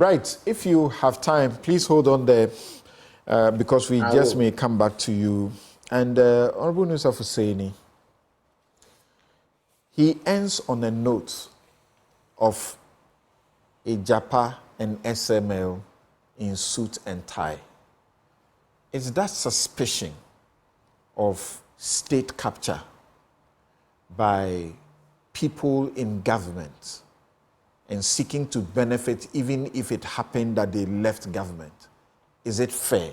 Right, if you have time, please hold on there because we just may come back to you. And Honorable Inusah Fuseini, he ends on a note of a Japa and SML in suit and tie. Is that suspicion of state capture by people in government and seeking to benefit even if it happened that they left government, is it fair?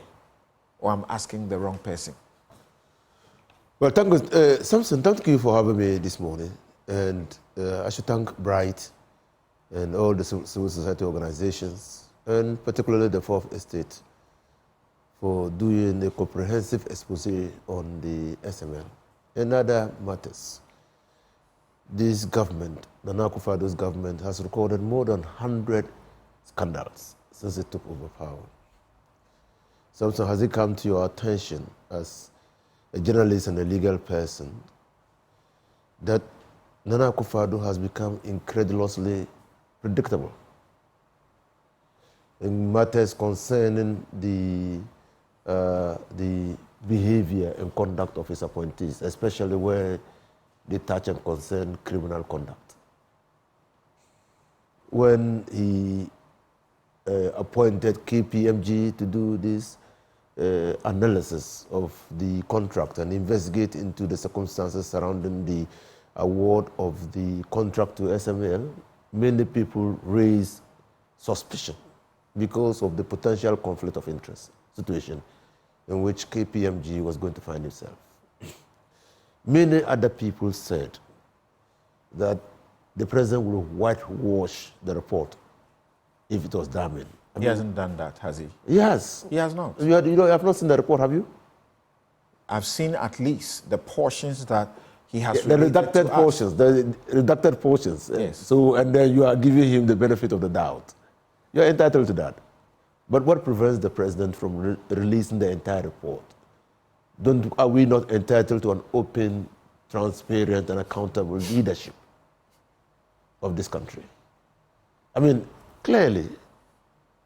Or I'm asking the wrong person? Well, thank you, Samson, thank you for having me this morning. And I should thank Bright and all the civil society organizations, and particularly the Fourth Estate, for doing a comprehensive expose on the SML and other matters. This government, the Nana Akufo-Addo's government, has recorded more than 100 scandals since it took over power. Samson, has it come to your attention as a journalist and a legal person that Nana Akufo-Addo has become incredulously predictable in matters concerning the behavior and conduct of his appointees, especially where they touch and concern criminal conduct? When he appointed KPMG to do this analysis of the contract and investigate into the circumstances surrounding the award of the contract to SML, many people raised suspicion because of the potential conflict of interest situation in which KPMG was going to find itself. Many other people said that the president will whitewash the report if it was damning. He hasn't done that, has he? Yes. He has not. You have not seen the report, have you? I've seen at least the portions that he has the redacted portions. The redacted portions. Yes. So, and then you are giving him the benefit of the doubt. You're entitled to that. But what prevents the president from releasing the entire report? Are we not entitled to an open, transparent, and accountable leadership of this country? I mean, clearly,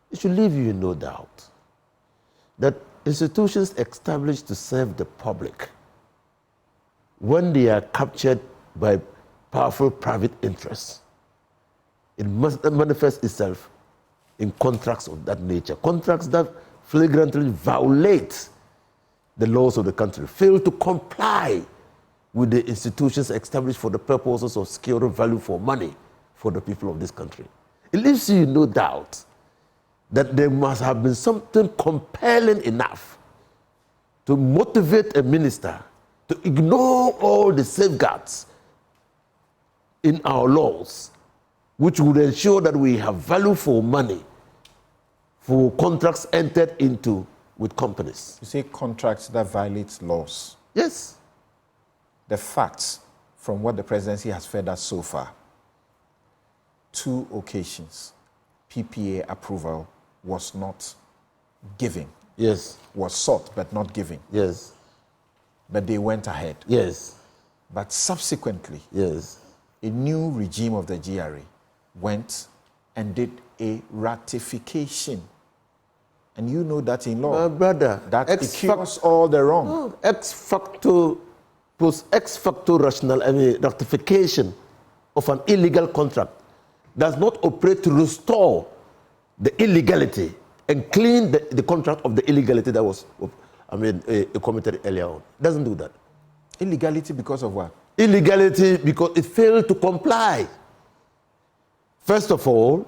it should leave you in no doubt that institutions established to serve the public, when they are captured by powerful private interests, it must manifest itself in contracts of that nature. Contracts that flagrantly violate the laws of the country, fail to comply with the institutions established for the purposes of securing value for money for the people of this country. It leaves you in no doubt that there must have been something compelling enough to motivate a minister to ignore all the safeguards in our laws, which would ensure that we have value for money for contracts entered into with companies. You say contracts that violate laws. Yes. The facts from what the presidency has fed us so far, 2 occasions, PPA approval was not given. Yes. Was sought but not given. Yes. But they went ahead. Yes. But subsequently, yes, a new regime of the GRA went and did a ratification. And you know that in law, brother, that it cures all the wrong. No, ex facto ratification of an illegal contract does not operate to restore the illegality and clean the contract of the illegality that was committed earlier on. It doesn't do that. Illegality because of what? Illegality because it failed to comply. First of all,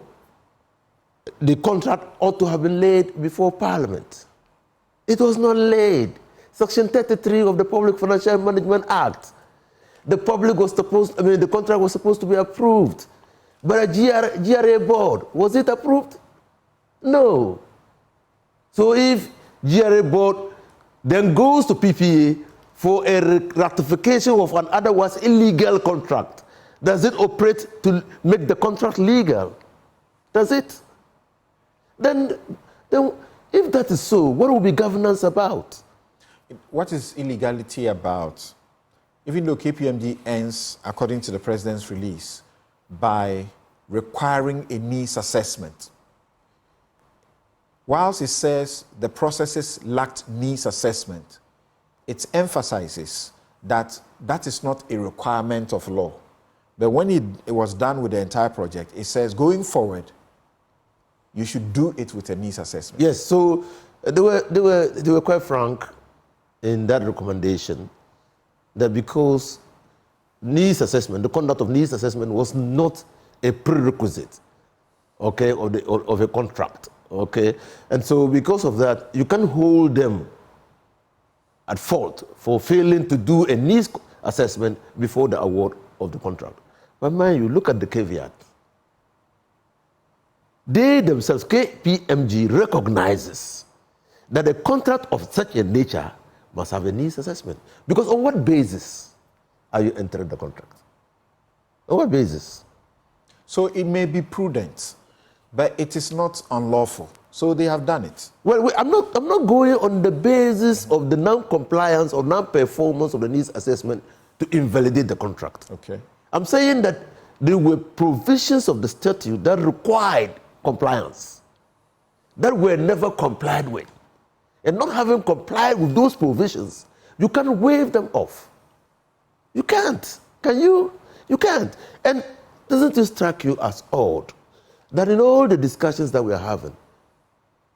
the contract ought to have been laid before Parliament. It was not laid. Section 33 of the Public Financial Management Act. The contract was supposed to be approved by a GRA board. Was it approved? No. So if GRA board then goes to PPA for a ratification of an otherwise illegal contract, does it operate to make the contract legal? Does it? Then if that is so, what will be governance about? What is illegality about? Even though KPMG ends, according to the president's release, by requiring a needs assessment, whilst it says the processes lacked needs assessment, it emphasizes that that is not a requirement of law. But when it was done with the entire project, it says going forward, you should do it with a needs assessment. Yes, so they were quite frank in that recommendation that because needs assessment, the conduct of needs assessment was not a prerequisite, okay, of a contract, okay? And so because of that, you can hold them at fault for failing to do a needs assessment before the award of the contract. But mind you, look at the caveat. They themselves, KPMG, recognizes that a contract of such a nature must have a needs assessment. Because on what basis are you entering the contract? On what basis? So it may be prudent, but it is not unlawful. So they have done it. Well, I'm not going on the basis of the non-compliance or non-performance of the needs assessment to invalidate the contract. Okay. I'm saying that there were provisions of the statute that required compliance that were never complied with. And not having complied with those provisions, you can waive them off. You can't. Can you? You can't. And doesn't it strike you as odd that in all the discussions that we are having,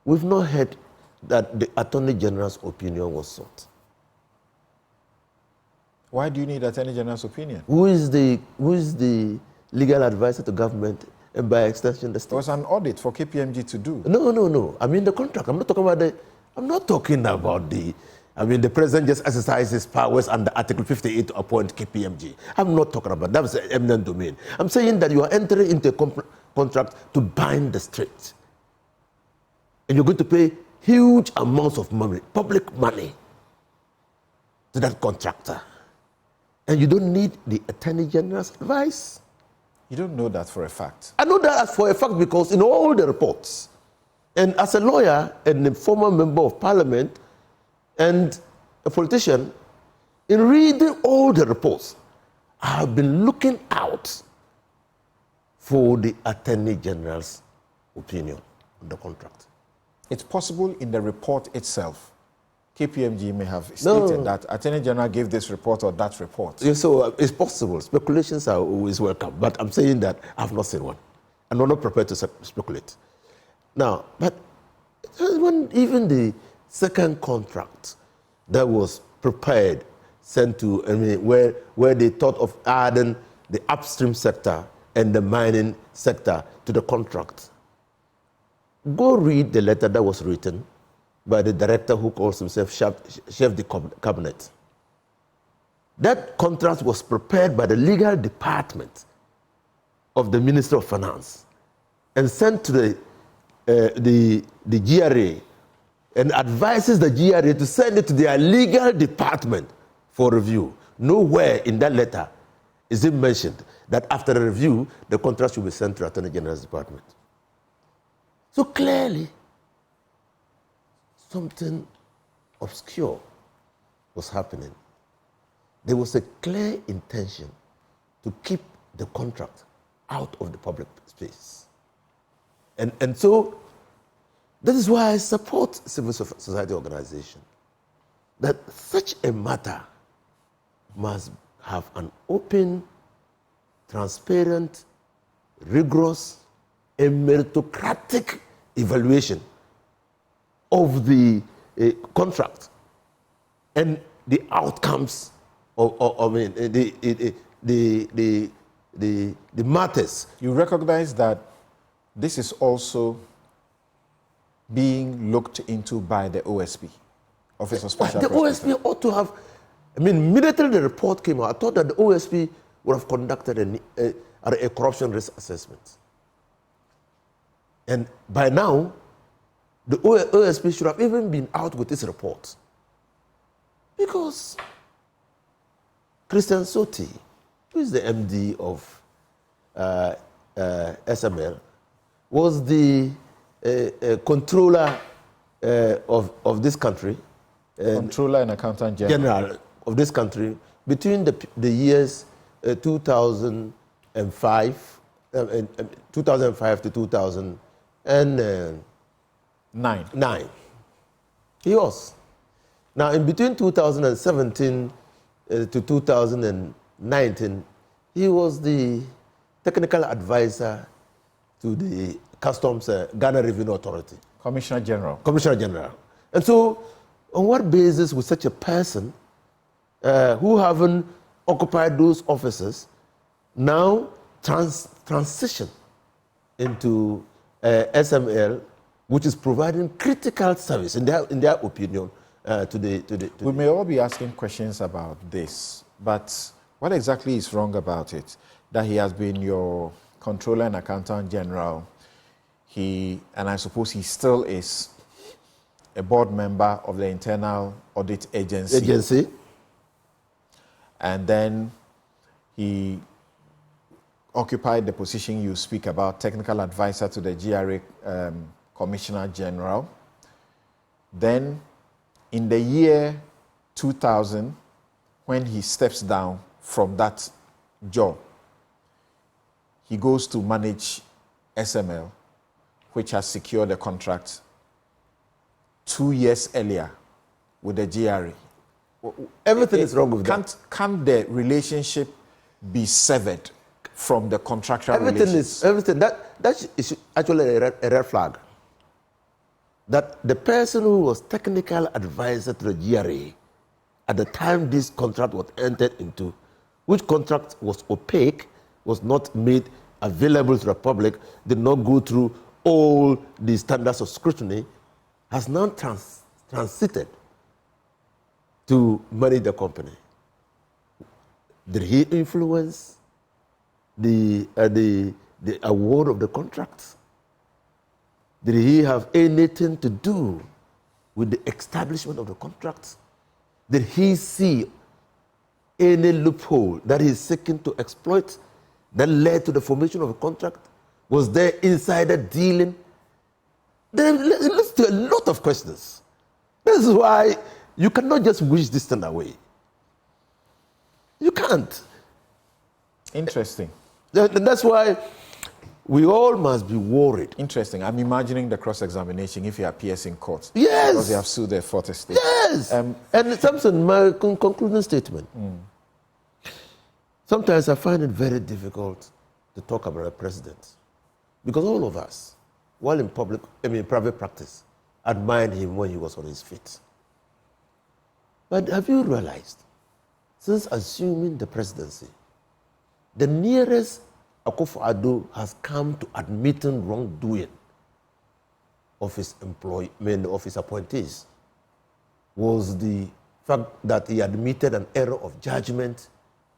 we've not heard that the Attorney General's opinion was sought? Why do you need Attorney General's opinion? Who is the legal advisor to government and by extension the state? There was an audit for KPMG to do. No. I mean the contract. I'm not talking about the president just exercised his powers under Article 58 to appoint KPMG. I'm not talking about that. That's an eminent domain. I'm saying that you are entering into a contract to bind the state. And you're going to pay huge amounts of money, public money, to that contractor. And you don't need the Attorney General's advice. You don't know that for a fact. I know that for a fact because in all the reports, and as a lawyer and a former member of parliament and a politician, in reading all the reports, I have been looking out for the Attorney General's opinion on the contract. It's possible in the report itself. KPMG may have stated that Attorney General gave this report or that report. Yeah, so it's possible. Speculations are always welcome, but I'm saying that I've not seen one. And I'm not prepared to speculate. Now, but when even the second contract that was prepared, sent to, where they thought of adding the upstream sector and the mining sector to the contract, go read the letter that was written by the director who calls himself Chef de Cabinet. That contract was prepared by the legal department of the Ministry of Finance and sent to the GRA and advises the GRA to send it to their legal department for review. Nowhere in that letter is it mentioned that after a review, the contract should be sent to the Attorney General's department. So clearly, something obscure was happening. There was a clear intention to keep the contract out of the public space. And so, that is why I support civil society organization, that such a matter must have an open, transparent, rigorous, and meritocratic evaluation of the contract and the outcomes of the matters. You recognize that this is also being looked into by the OSP, Office of Special The Prosecutor. OSP ought to have, immediately the report came out, I thought that the OSP would have conducted a corruption risk assessment. And by now, the OSP should have even been out with this report. Because Christian Soti, who is the MD of SML, was the controller of this country. Controller and Accountant General of this country between the years 2005 to 2009. 9. He was. Now, in between 2017 to 2019, he was the technical advisor to the Customs Ghana Revenue Authority. Commissioner General. Commissioner General. And so, on what basis would such a person who haven't occupied those offices now transition into SML, which is providing critical service, in their opinion, We may all be asking questions about this, but what exactly is wrong about it? That he has been your Controller and Accountant General, and I suppose he still is a board member of the Internal Audit Agency. And then he occupied the position you speak about, technical advisor to the GRA Commissioner General. Then in the year 2000, when he steps down from that job, he goes to manage SML, which has secured the contract 2 years earlier with the GRA. Everything is wrong with that. Can't the relationship be severed from the contractual relations? That is actually a red flag. That the person who was technical advisor to the GRA at the time this contract was entered into, which contract was opaque, was not made available to the public, did not go through all the standards of scrutiny, has now transited to manage the company. Did he influence the award of the contract? Did he have anything to do with the establishment of the contract? Did he see any loophole that he's seeking to exploit that led to the formation of a contract? Was there insider dealing? It leads to a lot of questions. This is why you cannot just wish this thing away. You can't. Interesting. That's why we all must be worried. Interesting. I'm imagining the cross-examination if he appears in court. Yes. Because they have sued the Fourth Estate. Yes. And Samson, my concluding statement. Sometimes I find it very difficult to talk about a president, because all of us, while in private practice, admired him when he was on his feet. But have you realized, since assuming the presidency, the nearest Akufo-Addo has come to admitting wrongdoing of his of his appointees was the fact that he admitted an error of judgment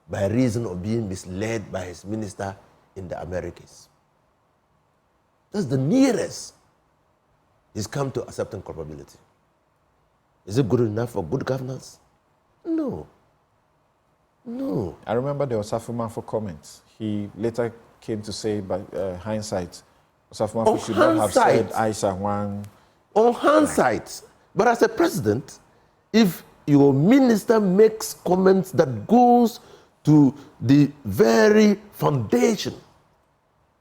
by reason of being misled by his minister in the Americas. That's the nearest he's come to accepting culpability. Is it good enough for good governance? No. No. I remember there was Osafo Manfo comments. He later came to say, by hindsight, Osafo Manfo should not have said Aisha Wang. On hindsight. But as a president, if your minister makes comments that goes to the very foundation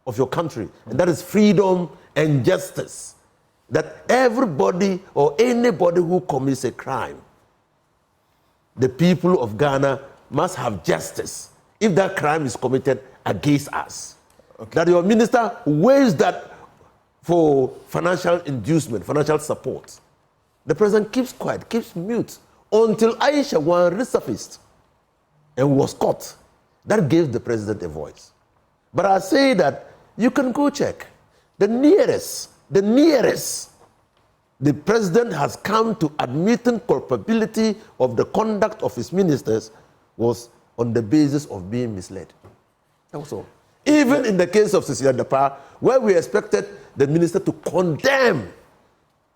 of your country, and that is freedom and justice, that everybody or anybody who commits a crime, the people of Ghana must have justice if that crime is committed against us. Okay. That your minister weighs that for financial inducement, financial support. The president keeps quiet, keeps mute, until Aisha Wang resurfaced and was caught. That gave the president a voice. But I say that you can go check. The nearest the president has come to admitting culpability of the conduct of his ministers was on the basis of being misled. That was all. Even in the case of Cecilia Dapa, where we expected the minister to condemn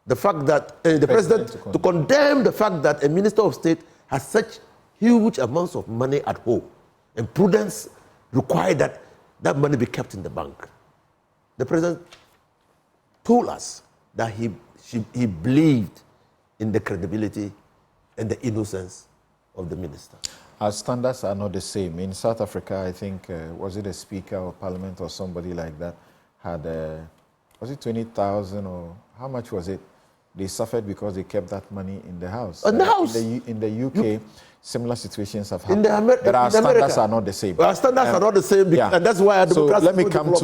the fact that the president to condemn the fact that a minister of state has such huge amounts of money at home, and prudence required that that money be kept in the bank. The president told us that he believed in the credibility and the innocence of the minister. Our standards are not the same. In South Africa, I think, was it a speaker of parliament or somebody like that, had, was it 20,000 or how much was it? They suffered because they kept that money in the house. In the house. In the UK, similar situations have happened. But our in standards America, are not the same. Our standards are not the same, yeah. and that's why our So democracy let me will come develop. to